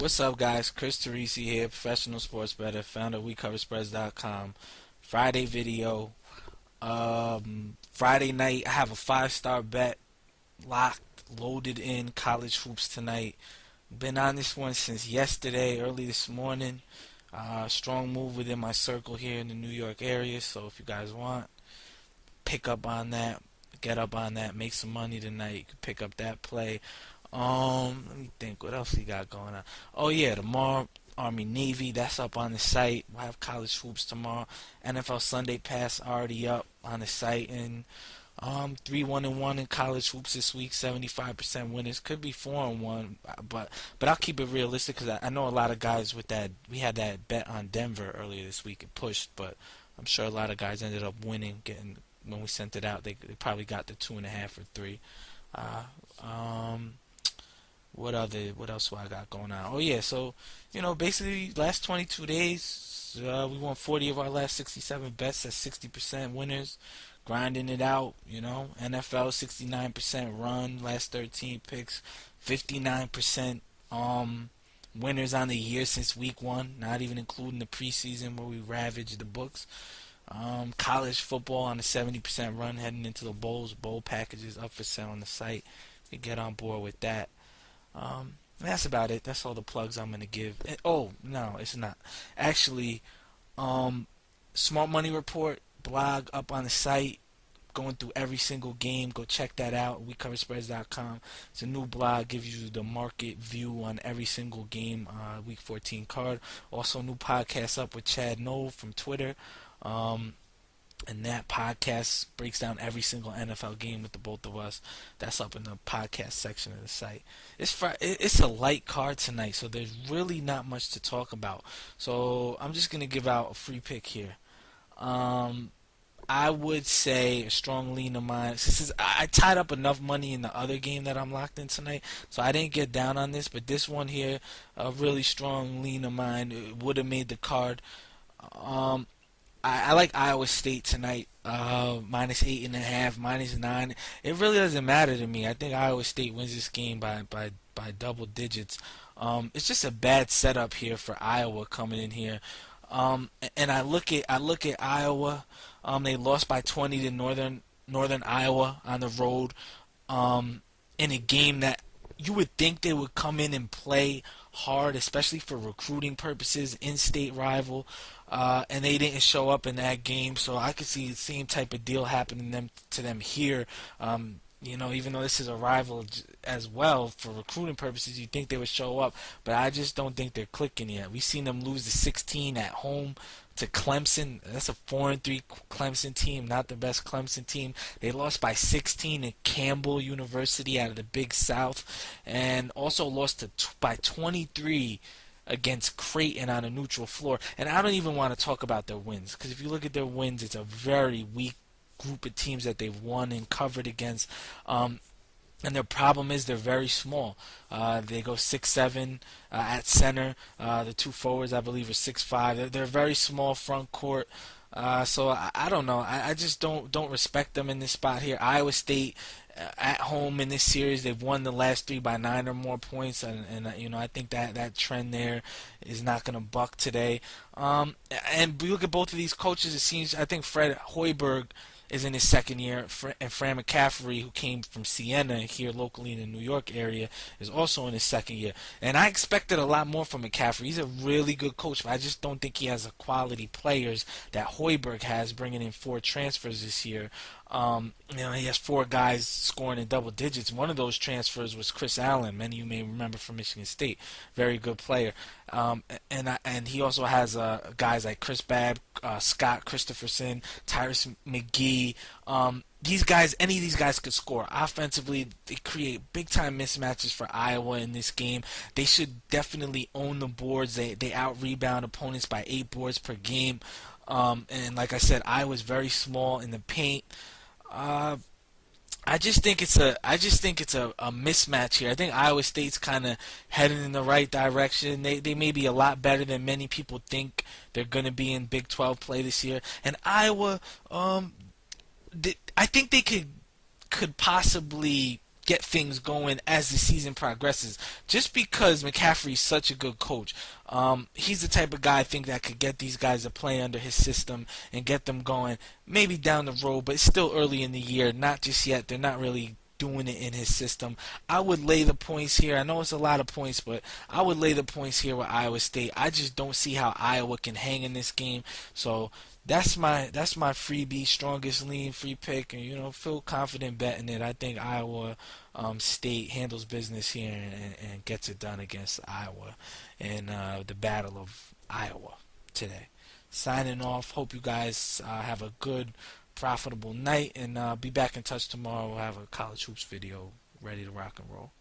What's up, guys? Chris Teresi here, professional sports bettor, founder of WeCoverSpreads.com. Friday video. Friday night, I have a five-star bet locked, loaded in college hoops tonight. Been on this one since yesterday, early this morning. Strong move within my circle here in the New York area. So if you guys want, pick up on that, get up on that, make some money tonight. You can pick up that play. Let me think. What else we got going on? Oh yeah, tomorrow Army Navy. That's up on the site. We'll have college hoops tomorrow. NFL Sunday Pass already up on the site, and 3-1-1 in college hoops this week. 75% winners. Could be 4-1, but I'll keep it realistic because I know a lot of guys with that. We had that bet on Denver earlier this week. It pushed, but I'm sure a lot of guys ended up winning. Getting when we sent it out, they probably got the 2.5 or 3. Uh, um, what else do I got going on? Oh yeah, so basically last 22 days, we won 40 of our last 67 bets at 60% winners, grinding it out. NFL 69% run last 13 picks, 59% winners on the year since week 1, not even including the preseason where we ravaged the books. College football on a 70% run heading into the bowls. Bowl packages up for sale on the site. You get on board with that. That's about it. That's all the plugs I'm gonna give. Oh no, it's not. Actually, Smart Money Report blog up on the site, going through every single game. Go check that out. WeCoverSpreads.com. It's a new blog, gives you the market view on every single game. Week 14 card. Also, new podcast up with Chad Noel from Twitter. And that podcast breaks down every single NFL game with the both of us. That's up in the podcast section of the site. It's a light card tonight, so there's really not much to talk about. So I'm just gonna give out a free pick here. I would say a strong lean of mine. Since I tied up enough money in the other game that I'm locked in tonight, so I didn't get down on this. But this one here, a really strong lean of mine, would have made the card. I like Iowa State tonight, minus 8.5, -9. It really doesn't matter to me. I think Iowa State wins this game by double digits. It's just a bad setup here for Iowa coming in here. And I look at Iowa. They lost by 20 to Northern Iowa on the road. In a game that you would think they would come in and play hard, especially for recruiting purposes, in-state rival, and they didn't show up in that game. So I could see the same type of deal happening to them here. Even though this is a rival as well for recruiting purposes, you'd think they would show up, but I just don't think they're clicking yet. We've seen them lose to 16 at home to Clemson. That's a 4-3 Clemson team, not the best Clemson team. They lost by 16 at Campbell University out of the Big South, and also lost by 23 against Creighton on a neutral floor. And I don't even want to talk about their wins, because if you look at their wins, it's a very weak group of teams that they've won and covered against. And their problem is they're very small. They go 6'7" at center. The two forwards, I believe, are 6'5". They're very small front court. So I don't know. I just don't respect them in this spot here. Iowa State at home in this series, they've won the last 3 by 9 or more points, and I think that trend there is not going to buck today. And we look at both of these coaches. It seems I think Fred Hoiberg is in his second year, and Fran McCaffrey, who came from Siena here locally in the New York area, is also in his second year. And I expected a lot more from McCaffrey. He's a really good coach, but I just don't think he has the quality players that Hoiberg has, bringing in 4 transfers this year. He has 4 guys scoring in double digits. One of those transfers was Chris Allen. Many of you may remember from Michigan State. Very good player. And he also has guys like Chris Babb, Scott Christopherson, Tyrus McGee. Any of these guys could score. Offensively, they create big-time mismatches for Iowa in this game. They should definitely own the boards. They out-rebound opponents by 8 boards per game. And like I said, Iowa's very small in the paint. I just think it's a mismatch here. I think Iowa State's kind of heading in the right direction. They may be a lot better than many people think they're going to be in Big 12 play this year. And Iowa, I think they could possibly get things going as the season progresses. Just because McCaffrey's such a good coach, he's the type of guy I think that could get these guys to play under his system and get them going. Maybe down the road, but it's still early in the year. Not just yet. They're not really doing it in his system. I would lay the points here. I know it's a lot of points, but I would lay the points here with Iowa State. I just don't see how Iowa can hang in this game. So that's my freebie, strongest lean free pick, and feel confident betting it. I think Iowa State handles business here and gets it done against Iowa in the Battle of Iowa today. Signing off. Hope you guys have a good, profitable night, and be back in touch tomorrow. We'll have a college hoops video ready to rock and roll.